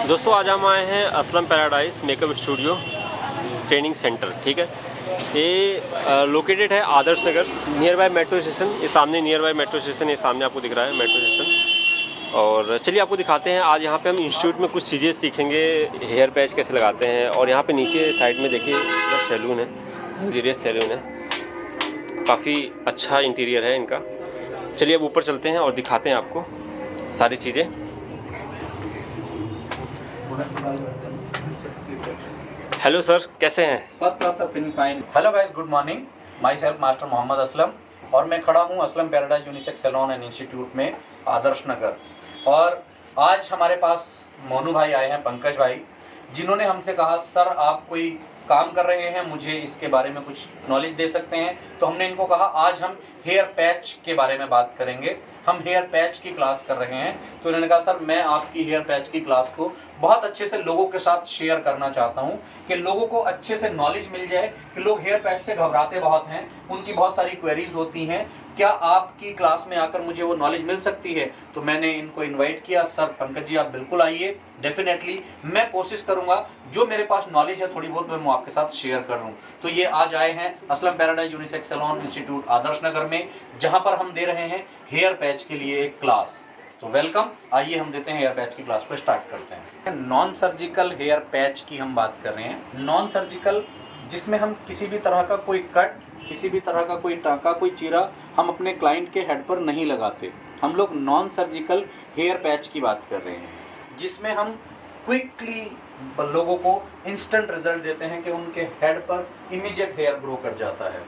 दोस्तों आज हम आए हैं Aslam paradise makeup studio training centre. ठीक है, ये लोकेटेड है Adarsh Nagar, near by metro station. ये सामने नियर बाय मेट्रो स्टेशन, ये सामने आपको दिख रहा है मेट्रो स्टेशन। और चलिए आपको दिखाते हैं। आज यहाँ पे हम इंस्टीट्यूट में कुछ चीज़ें सीखेंगे, हेयर पैच कैसे लगाते हैं। और यहाँ पे नीचे साइड में देखिए सैलून है, लग्जरियस सैलून है, काफ़ी अच्छा इंटीरियर है इनका। चलिए अब ऊपर चलते हैं और दिखाते हैं आपको सारी चीज़ें। हेलो सर, कैसे हैं? First class sir, fine. Hello guys, good morning. Myself master Mohammad Aslam और मैं खड़ा हूँ Aslam paradise unisex salon and institute में, आदर्श नगर। और आज हमारे पास मोनू भाई आए हैं, पंकज भाई, जिन्होंने हमसे कहा सर आप कोई काम कर रहे हैं, मुझे इसके बारे में कुछ नॉलेज दे सकते हैं। तो हमने इनको कहा आज हम हेयर पैच के बारे में बात करेंगे। हम हेयर पैच की क्लास कर रहे हैं। तो इन्होंने कहा सर मैं आपकी हेयर पैच की क्लास को बहुत अच्छे से लोगों के साथ शेयर करना चाहता हूं कि लोगों को अच्छे से नॉलेज मिल जाए कि लोग हेयर पैच से घबराते बहुत हैं, उनकी बहुत सारी क्वेरीज होती हैं, क्या आपकी क्लास में आकर मुझे वो नॉलेज मिल सकती है। तो मैंने इनको इनवाइट किया, सर पंकज जी आप बिल्कुल आइए, डेफिनेटली मैं कोशिश करूंगा जो मेरे पास नॉलेज है थोड़ी बहुत मैं आपके साथ शेयर कर दूं। तो ये आज आए हैं Aslam paradise unisex salon institute Adarsh Nagar में, जहां पर हम दे रहे हैं हेयर पैच के लिए एक क्लास। तो वेलकम, आइए हम देते हैं हेयर पैच की क्लास को स्टार्ट करते हैं। नॉन सर्जिकल हेयर पैच की हम बात कर रहे हैं। नॉन सर्जिकल जिसमें हम किसी भी तरह का कोई कट, किसी भी तरह का कोई टाँका, कोई चीरा हम अपने क्लाइंट के हेड पर नहीं लगाते। हम लोग नॉन सर्जिकल हेयर पैच की बात कर रहे हैं, जिसमें हम क्विकली लोगों को इंस्टेंट रिजल्ट देते हैं कि उनके हेड पर इमीडिएट हेयर ग्रो कर जाता है।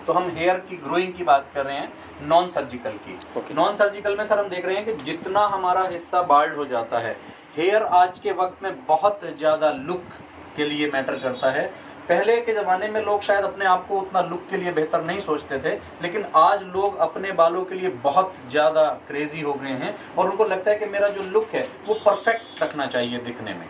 तो हम हेयर की ग्रोइंग की बात कर रहे हैं नॉन सर्जिकल की। नॉन सर्जिकल में सर हम देख रहे हैं कि जितना हमारा हिस्सा बाल्ड हो जाता है, हेयर आज के वक्त में बहुत ज़्यादा लुक के लिए मैटर करता है। पहले के ज़माने में लोग शायद अपने आप को उतना लुक के लिए बेहतर नहीं सोचते थे, लेकिन आज लोग अपने बालों के लिए बहुत ज़्यादा क्रेजी हो गए हैं और उनको लगता है कि मेरा जो लुक है वो परफेक्ट रखना चाहिए, दिखने में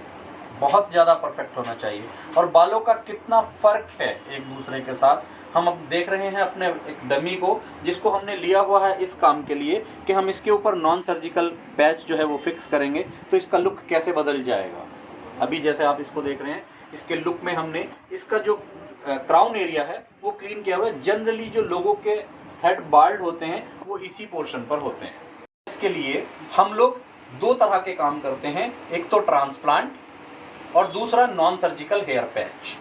बहुत ज़्यादा परफेक्ट होना चाहिए। और बालों का कितना फ़र्क है एक दूसरे के साथ हम अब देख रहे हैं अपने एक डमी को, जिसको हमने लिया हुआ है इस काम के लिए कि हम इसके ऊपर नॉन सर्जिकल पैच जो है वो फिक्स करेंगे तो इसका लुक कैसे बदल जाएगा। अभी जैसे आप इसको देख रहे हैं, इसके लुक में हमने इसका जो क्राउन एरिया है वो क्लीन किया हुआ है। जनरली जो लोगों के हेड बाल्ड होते हैं वो इसी पोर्शन पर होते हैं। इसके लिए हम लोग दो तरह के काम करते हैं, एक तो ट्रांसप्लांट और दूसरा नॉन सर्जिकल हेयर पैच।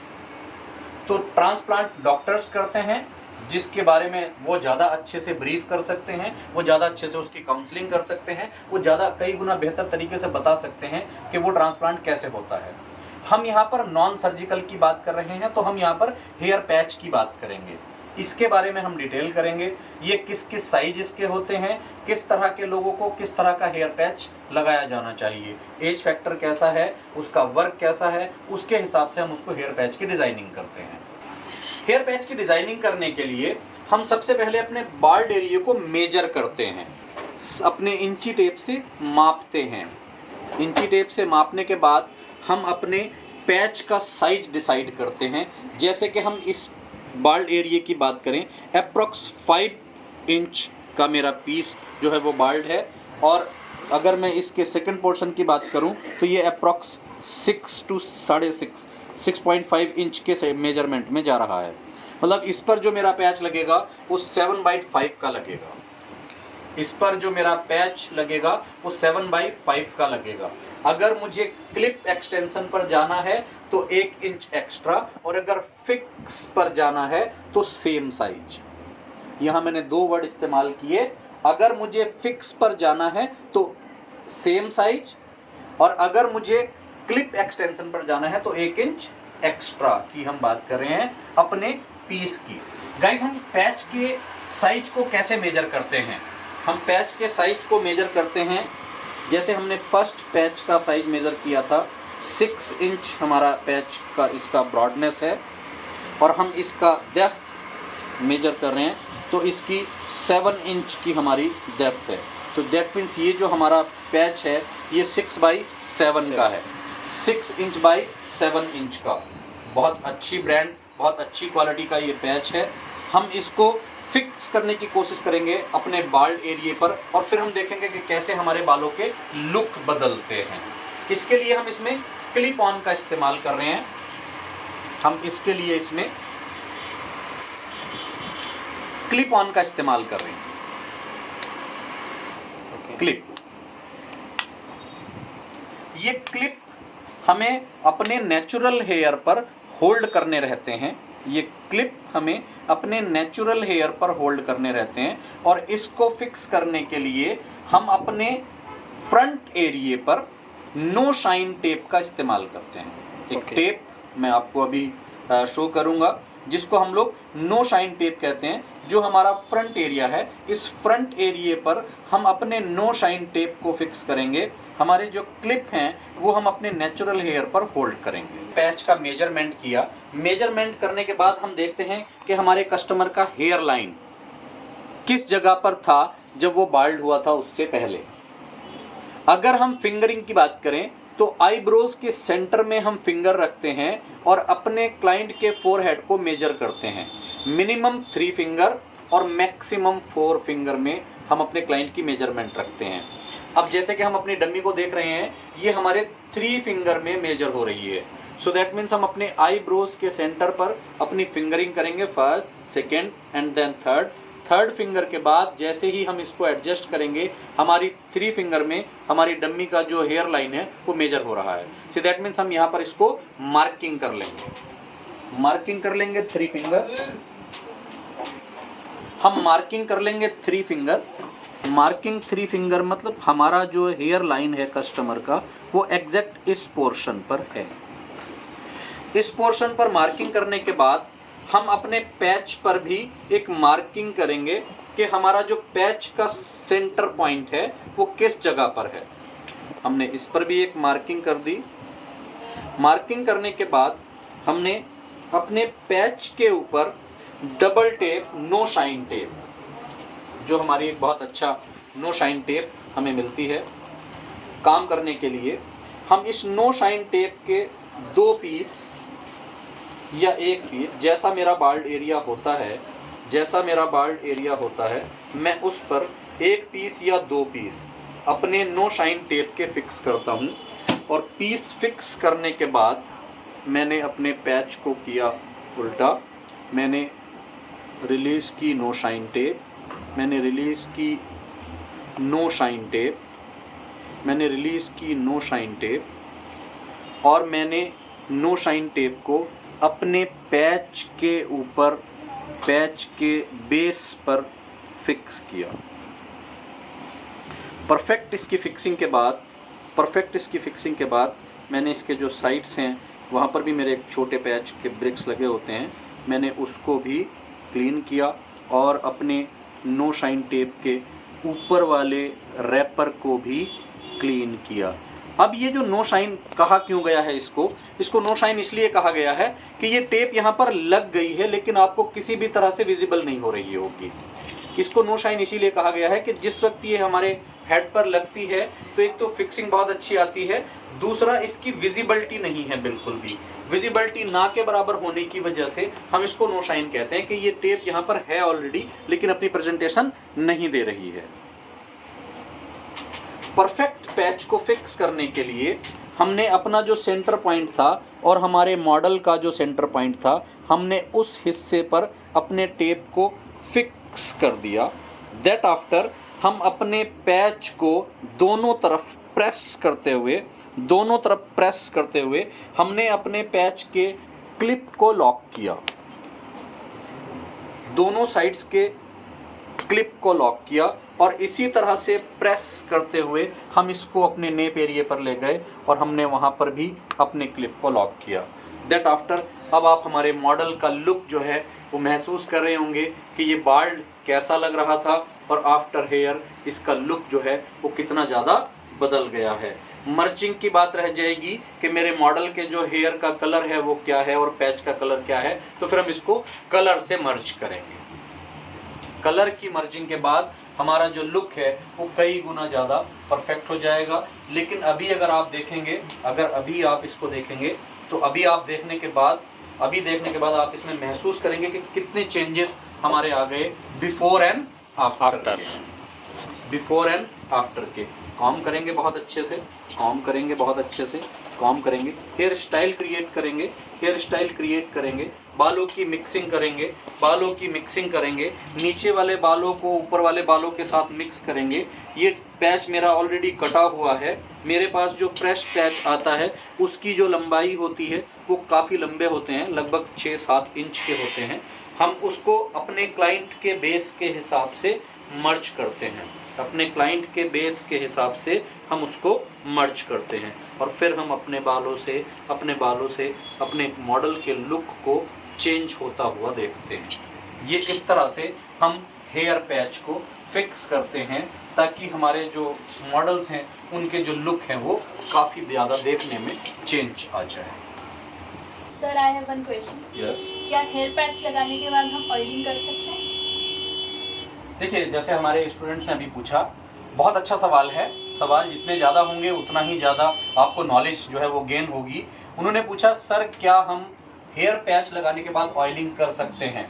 तो ट्रांसप्लांट डॉक्टर्स करते हैं, जिसके बारे में वो ज़्यादा अच्छे से ब्रीफ कर सकते हैं, वो ज़्यादा अच्छे से उसकी काउंसलिंग कर सकते हैं, वो ज़्यादा कई गुना बेहतर तरीके से बता सकते हैं कि वो ट्रांसप्लांट कैसे होता है। हम यहाँ पर नॉन सर्जिकल की बात कर रहे हैं, तो हम यहाँ पर हेयर पैच की बात करेंगे। इसके बारे में हम डिटेल करेंगे, ये किस किस साइज इसके होते हैं, किस तरह के लोगों को किस तरह का हेयर पैच लगाया जाना चाहिए, एज फैक्टर कैसा है, उसका वर्क कैसा है, उसके हिसाब से हम उसको हेयर पैच की डिज़ाइनिंग करते हैं। हेयर पैच की डिज़ाइनिंग करने के लिए हम सबसे पहले अपने बाल्ड एरिया को मेजर करते हैं, अपने इंची टेप से मापते हैं। इंची टेप से मापने के बाद हम अपने पैच का साइज डिसाइड करते हैं। जैसे कि हम इस बाल्ड एरिया की बात करें, अप्रॉक्स 5 इंच का मेरा पीस जो है वो बाल्ड है। और अगर मैं इसके सेकंड पोर्शन की बात करूं तो ये अप्रॉक्स 6 to 6.5 इंच के मेजरमेंट में जा रहा है। मतलब इस पर जो मेरा पैच लगेगा वो 7/5 का लगेगा। इस पर जो मेरा पैच लगेगा वो 7/5 का लगेगा। अगर मुझे क्लिप एक्सटेंशन पर जाना है तो 1 इंच एक्स्ट्रा, और अगर फिक्स पर जाना है तो सेम साइज। यहाँ मैंने 2 वर्ड इस्तेमाल किए। अगर मुझे फिक्स पर जाना है तो सेम साइज, और अगर मुझे क्लिप एक्सटेंशन पर जाना है तो 1 इंच एक्स्ट्रा की हम बात कर रहे हैं अपने पीस की। गाइस, हम पैच के साइज को कैसे मेजर करते हैं? हम पैच के साइज को मेजर करते हैं, जैसे हमने फर्स्ट पैच का साइज मेज़र किया था, 6 इंच हमारा पैच का इसका ब्रॉडनेस है, और हम इसका डेप्थ मेजर कर रहे हैं तो इसकी 7 इंच की हमारी डेप्थ है। तो दैट मीन्स ये जो हमारा पैच है ये 6/7 का है, 6 इंच बाई 7 इंच का। बहुत अच्छी ब्रांड, बहुत अच्छी क्वालिटी का ये पैच है। हम इसको फिक्स करने की कोशिश करेंगे अपने बाल्ड एरिया पर, और फिर हम देखेंगे कि कैसे हमारे बालों के लुक बदलते हैं। इसके लिए हम इसमें क्लिप ऑन का इस्तेमाल कर रहे हैं। हम इसके लिए इसमें क्लिप ऑन का इस्तेमाल कर रहे हैं। क्लिप, ये क्लिप हमें अपने नेचुरल हेयर पर होल्ड करने रहते हैं। ये क्लिप हमें अपने नेचुरल हेयर पर होल्ड करने रहते हैं और इसको फिक्स करने के लिए हम अपने फ्रंट एरिया पर नो शाइन टेप का इस्तेमाल करते हैं। एक टेप मैं आपको अभी शो करूंगा जिसको हम लोग नो शाइन टेप कहते हैं, जो हमारा फ्रंट एरिया है। इस फ्रंट एरिया पर हम अपने नो शाइन टेप को फिक्स करेंगे। हमारे जो क्लिप हैं वो हम अपने नेचुरल हेयर पर होल्ड करेंगे। पैच का मेजरमेंट किया, मेजरमेंट करने के बाद हम देखते हैं कि हमारे कस्टमर का हेयर लाइन किस जगह पर था जब वो बाल्ड हुआ था उससे पहले। अगर हम फिंगरिंग की बात करें तो आईब्रोज के सेंटर में हम फिंगर रखते हैं और अपने क्लाइंट के फोरहेड को मेजर करते हैं। मिनिमम 3 फिंगर और मैक्सिमम 4 फिंगर में हम अपने क्लाइंट की मेजरमेंट रखते हैं। अब जैसे कि हम अपनी डमी को देख रहे हैं, ये हमारे 3 फिंगर में मेजर हो रही है। सो दैट मीन्स हम अपने आईब्रोज के सेंटर पर अपनी फिंगरिंग करेंगे, first, second and then third finger के बाद जैसे ही हम इसको एडजस्ट करेंगे, हमारी 3 फिंगर में हमारी डम्मी का जो हेयर लाइन है वो मेजर हो रहा है। सो दैट मीन्स हम यहाँ पर इसको मार्किंग कर लेंगे। मार्किंग कर लेंगे 3 फिंगर, हम मार्किंग कर लेंगे 3 फिंगर। मार्किंग 3 फिंगर मतलब हमारा जो हेयर लाइन है कस्टमर का वो एग्जैक्ट इस पोर्शन पर है। इस पोर्शन पर मार्किंग करने के बाद हम अपने पैच पर भी एक मार्किंग करेंगे कि हमारा जो पैच का सेंटर पॉइंट है वो किस जगह पर है। हमने इस पर भी एक मार्किंग कर दी। मार्किंग करने के बाद हमने अपने पैच के ऊपर double tape, no shine tape, जो हमारी एक बहुत अच्छा नो शाइन टेप हमें मिलती है काम करने के लिए, हम इस नो शाइन टेप के 2 पीस या 1 पीस, जैसा मेरा बाल्ड एरिया होता है, मैं उस पर 1 पीस या 2 पीस अपने नो शाइन टेप के फिक्स करता हूँ। और पीस फिक्स करने के बाद मैंने अपने पैच को किया उल्टा, मैंने रिलीज़ की नो शाइन टेप, मैंने रिलीज़ की नो शाइन टेप, मैंने रिलीज़ की नो शाइन टेप और मैंने नो शाइन टेप को अपने पैच के ऊपर, पैच के बेस पर फिक्स किया। परफेक्ट इसकी फिक्सिंग के बाद मैंने इसके जो साइड्स हैं वहाँ पर भी मेरे एक छोटे पैच के ब्रिक्स लगे होते हैं, मैंने उसको भी क्लीन किया और अपने नो शाइन टेप के ऊपर वाले रैपर को भी क्लीन किया। अब ये जो नो शाइन कहा क्यों गया है, इसको नो शाइन इसलिए कहा गया है कि ये टेप यहाँ पर लग गई है लेकिन आपको किसी भी तरह से विजिबल नहीं हो रही होगी। इसको नो शाइन इसीलिए कहा गया है कि जिस वक्त ये हमारे हेड पर लगती है तो एक तो फिक्सिंग बहुत अच्छी आती है, दूसरा इसकी विजिबिलिटी नहीं है बिल्कुल भी। विजिबिलिटी ना के बराबर होने की वजह से हम इसको नो शाइन कहते हैं कि ये टेप यहाँ पर है ऑलरेडी लेकिन अपनी प्रेजेंटेशन नहीं दे रही है। परफेक्ट पैच को फिक्स करने के लिए हमने अपना जो सेंटर पॉइंट था और हमारे मॉडल का जो सेंटर पॉइंट था, हमने उस हिस्से पर अपने टेप को फिक्स कर दिया। दैट आफ्टर हम अपने पैच को दोनों तरफ प्रेस करते हुए हमने अपने पैच के क्लिप को लॉक किया, दोनों साइड्स के क्लिप को लॉक किया और इसी तरह से प्रेस करते हुए हम इसको अपने नेप एरिया पर ले गए और हमने वहाँ पर भी अपने क्लिप को लॉक किया। दैट आफ्टर अब आप हमारे मॉडल का लुक जो है वो महसूस कर रहे होंगे कि ये बाल्ड कैसा लग रहा था और आफ्टर हेयर इसका लुक जो है वो कितना ज़्यादा बदल गया है। मर्चिंग की बात रह जाएगी कि मेरे मॉडल के जो हेयर का कलर है वो क्या है और पैच का कलर क्या है, तो फिर हम इसको कलर से मर्ज करेंगे। कलर की मर्जिंग के बाद हमारा जो लुक है वो कई गुना ज़्यादा परफेक्ट हो जाएगा। लेकिन अभी अगर आप देखेंगे, अगर अभी आप इसको देखेंगे तो अभी देखने के बाद आप इसमें महसूस करेंगे कि कितने चेंजेस हमारे आ गए बिफोर एंड आफ्टर के। कॉम करेंगे बहुत अच्छे से, कॉम करेंगे बहुत अच्छे से, कॉम करेंगे, हेयर स्टाइल क्रिएट करेंगे, हेयर स्टाइल क्रिएट करेंगे, बालों की मिक्सिंग करेंगे, बालों की मिक्सिंग करेंगे, नीचे वाले बालों को ऊपर वाले बालों के साथ मिक्स करेंगे। ये पैच मेरा ऑलरेडी कटा हुआ है, मेरे पास जो फ्रेश पैच आता है उसकी जो लंबाई होती है वो काफ़ी लंबे होते हैं, लगभग 6-7 इंच के होते हैं। हम उसको अपने क्लाइंट के बेस के हिसाब से मर्ज करते हैं, अपने क्लाइंट के बेस के हिसाब से हम उसको मर्ज करते हैं और फिर हम अपने बालों से अपने मॉडल के लुक को चेंज होता हुआ देखते हैं। ये इस तरह से हम हेयर पैच को फिक्स करते हैं ताकि हमारे जो मॉडल्स हैं उनके जो लुक हैं वो काफ़ी ज़्यादा देखने में चेंज आ जाए। Sir I have one question. Yes, क्या हेयर पैच लगाने के बाद हम ऑयलिंग कर सकते हैं? देखिए जैसे हमारे स्टूडेंट्स ने अभी पूछा, बहुत अच्छा सवाल है। सवाल जितने ज़्यादा होंगे उतना ही ज़्यादा आपको नॉलेज जो है वो गेन होगी। उन्होंने पूछा सर क्या हम हेयर पैच लगाने के बाद ऑयलिंग कर सकते हैं?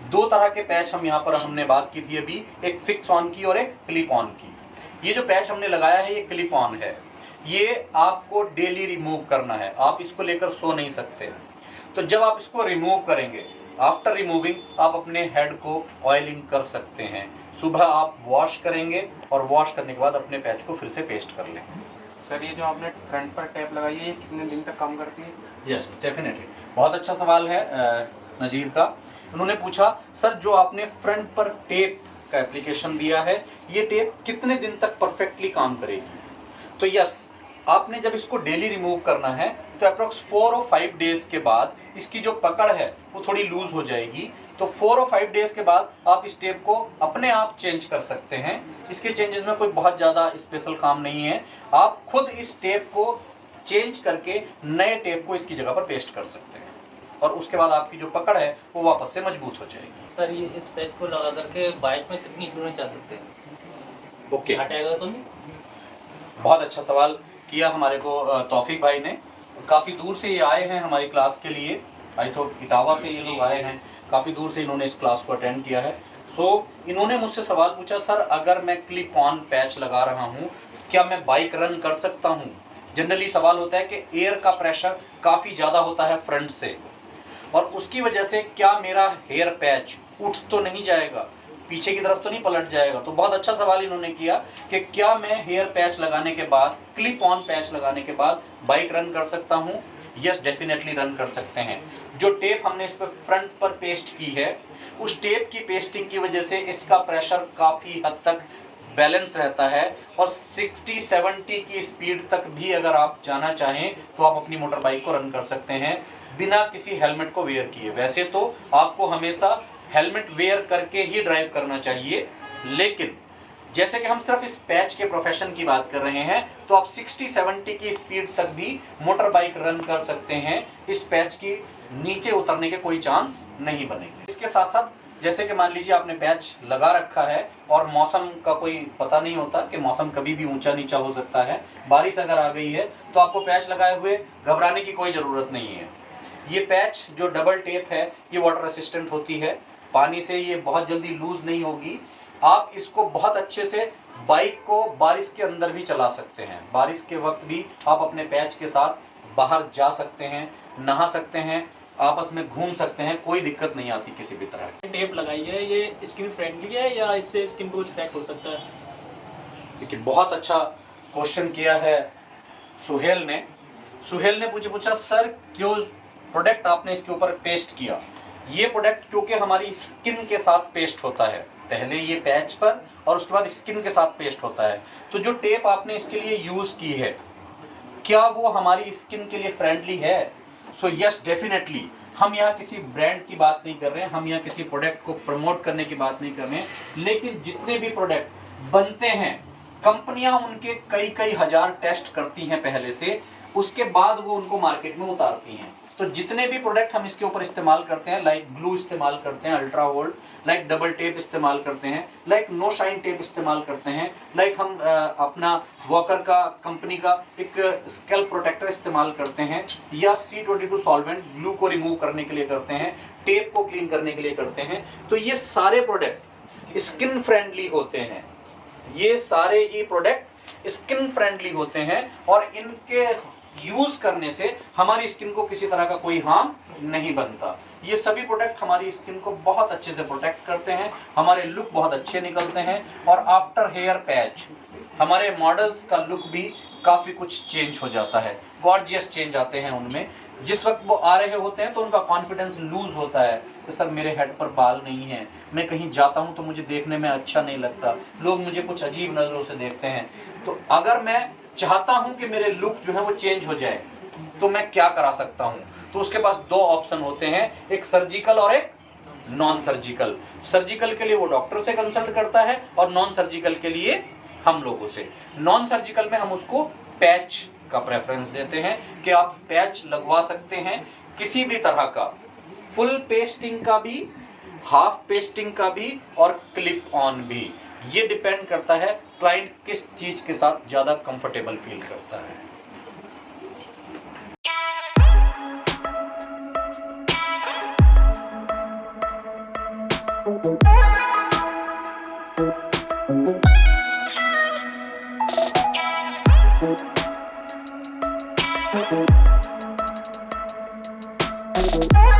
दो तरह के पैच हम यहाँ पर हमने बात की थी अभी, एक फिक्स ऑन की और एक क्लिप ऑन की। ये जो पैच हमने लगाया है ये क्लिप ऑन है, ये आपको डेली रिमूव करना है, आप इसको लेकर सो नहीं सकते। तो जब आप इसको रिमूव करेंगे, आफ्टर रिमूविंग आप अपने हेड को ऑयलिंग कर सकते हैं। सुबह आप वॉश करेंगे और वॉश करने के बाद अपने पैच को फिर से पेस्ट कर लें। सर ये जो आपने फ्रंट पर टैप लगाई है ये कितने दिन तक काम करती है? यस डेफिनेटली, बहुत अच्छा सवाल है नज़ीर का। उन्होंने पूछा सर जो आपने फ्रंट पर टेप का एप्लीकेशन दिया है ये टेप कितने दिन तक परफेक्टली काम करेगी? तो यस, आपने जब इसको डेली रिमूव करना है तो अप्रॉक्स 4 और 5 डेज़ के बाद इसकी जो पकड़ है वो थोड़ी लूज़ हो जाएगी। तो 4 और 5 डेज़ के बाद आप इस टेप को अपने आप चेंज कर सकते हैं। इसके चेंजेस में कोई बहुत ज़्यादा स्पेशल काम नहीं है, आप खुद इस टेप को चेंज करके नए टेप को इसकी जगह पर पेस्ट कर सकते हैं और उसके बाद आपकी जो पकड़ है वो वापस से मजबूत हो जाएगी। सर ये इस पैच को लगा करके बाइक में कितनी स्पीड में चल सकते हैं? ओके, हटाएगा तो नहीं? बहुत अच्छा सवाल किया हमारे को तौफीक भाई ने। काफ़ी दूर से ये आए हैं हमारी क्लास के लिए, आई थॉट इटावा से ये लोग आए हैं, काफ़ी दूर से इन्होंने इस क्लास को अटेंड किया है। सो इन्होंने मुझसे सवाल पूछा सर अगर मैं क्लिप ऑन पैच लगा रहा हूँ क्या मैं बाइक रन कर सकता हूँ? जनरली सवाल होता है कि एयर का प्रेशर काफ़ी ज़्यादा होता है फ्रंट से और उसकी वजह से क्या मेरा हेयर पैच उठ तो नहीं जाएगा, पीछे की तरफ तो नहीं पलट जाएगा? तो बहुत अच्छा सवाल इन्होंने किया कि क्या मैं हेयर पैच लगाने के बाद, क्लिप ऑन पैच लगाने के बाद बाइक रन कर सकता हूँ? यस डेफिनेटली रन कर सकते हैं। जो टेप हमने इस पर फ्रंट पर पेस्ट की है उस टेप की पेस्टिंग की वजह से इसका प्रेशर काफ़ी हद तक बैलेंस रहता है और 60-70 की स्पीड तक भी अगर आप जाना चाहें तो आप अपनी मोटर बाइक को रन कर सकते हैं बिना किसी हेलमेट को वेयर किए। वैसे तो आपको हमेशा हेलमेट वेयर करके ही ड्राइव करना चाहिए, लेकिन जैसे कि हम सिर्फ इस पैच के प्रोफेशन की बात कर रहे हैं तो आप 60-70 की स्पीड तक भी मोटर बाइक रन कर सकते हैं। इस पैच की नीचे उतरने के कोई चांस नहीं बनेंगे। इसके साथ साथ जैसे कि मान लीजिए आपने पैच लगा रखा है और मौसम का कोई पता नहीं होता कि मौसम कभी भी ऊंचा नीचा हो सकता है, बारिश अगर आ गई है तो आपको पैच लगाए हुए घबराने की कोई ज़रूरत नहीं है। ये पैच जो डबल टेप है ये वाटर रेसिस्टेंट होती है, पानी से ये बहुत जल्दी लूज़ नहीं होगी। आप इसको बहुत अच्छे से बाइक को बारिश के अंदर भी चला सकते हैं, बारिश के वक्त भी आप अपने पैच के साथ बाहर जा सकते हैं, नहा सकते हैं, आपस में घूम सकते हैं, कोई दिक्कत नहीं आती किसी भी तरह की। टेप लगाई है ये स्किन फ्रेंडली है या इससे स्किन को इफेक्ट हो सकता है? देखिए बहुत अच्छा क्वेश्चन किया है सुहेल ने पूछा सर क्यों प्रोडक्ट आपने इसके ऊपर पेस्ट किया? ये प्रोडक्ट क्योंकि हमारी स्किन के साथ पेस्ट होता है, पहले ये पैच पर और उसके बाद स्किन के साथ पेस्ट होता है। तो जो टेप आपने इसके लिए यूज़ की है क्या वो हमारी स्किन के लिए फ्रेंडली है? So yes definitely. हम यहाँ किसी ब्रांड की बात नहीं कर रहे हैं, हम यहाँ किसी प्रोडक्ट को प्रमोट करने की बात नहीं कर रहे हैं, लेकिन जितने भी प्रोडक्ट बनते हैं कंपनियां उनके कई हज़ार टेस्ट करती हैं पहले से, उसके बाद वो उनको मार्केट में उतारती हैं। तो जितने भी प्रोडक्ट हम इसके ऊपर इस्तेमाल करते हैं, लाइक ग्लू इस्तेमाल करते हैं ultra hold, like double tape इस्तेमाल करते हैं, लाइक नो शाइन टेप इस्तेमाल करते हैं, लाइक हम अपना वॉकर का कंपनी का एक स्कैल्प प्रोटेक्टर इस्तेमाल करते हैं, या C22 सॉल्वेंट ग्लू को रिमूव करने के लिए करते हैं, टेप को क्लीन करने के लिए करते हैं। तो ये सारे प्रोडक्ट स्किन फ्रेंडली होते हैं, ये सारे ही प्रोडक्ट स्किन फ्रेंडली होते हैं और इनके यूज करने से हमारी स्किन को किसी तरह का कोई हार्म नहीं बनता। ये सभी प्रोडक्ट हमारी स्किन को बहुत अच्छे से प्रोटेक्ट करते हैं, हमारे लुक बहुत अच्छे निकलते हैं और आफ्टर हेयर पैच हमारे मॉडल्स का लुक भी काफ़ी कुछ चेंज हो जाता है, गॉर्जियस चेंज आते हैं उनमें। जिस वक्त वो आ रहे होते हैं तो उनका कॉन्फिडेंस लूज होता है कि सर मेरे हेड पर बाल नहीं है, मैं कहीं जाता हूँ तो मुझे देखने में अच्छा नहीं लगता, लोग मुझे कुछ अजीब नज़रों से देखते हैं। तो अगर मैं चाहता हूँ कि मेरे लुक जो है वो चेंज हो जाए तो मैं क्या करा सकता हूँ? तो उसके पास दो ऑप्शन होते हैं, एक सर्जिकल और एक नॉन सर्जिकल। सर्जिकल के लिए वो डॉक्टर से कंसल्ट करता है और नॉन सर्जिकल के लिए हम लोगों से। नॉन सर्जिकल में हम उसको पैच का प्रेफरेंस देते हैं कि आप पैच लगवा सकते हैं किसी भी तरह का, फुल पेस्टिंग का भी, हाफ पेस्टिंग का भी और क्लिप ऑन भी। ये डिपेंड करता है क्लाइंट किस चीज के साथ ज्यादा कंफर्टेबल फील करता है। Thank you.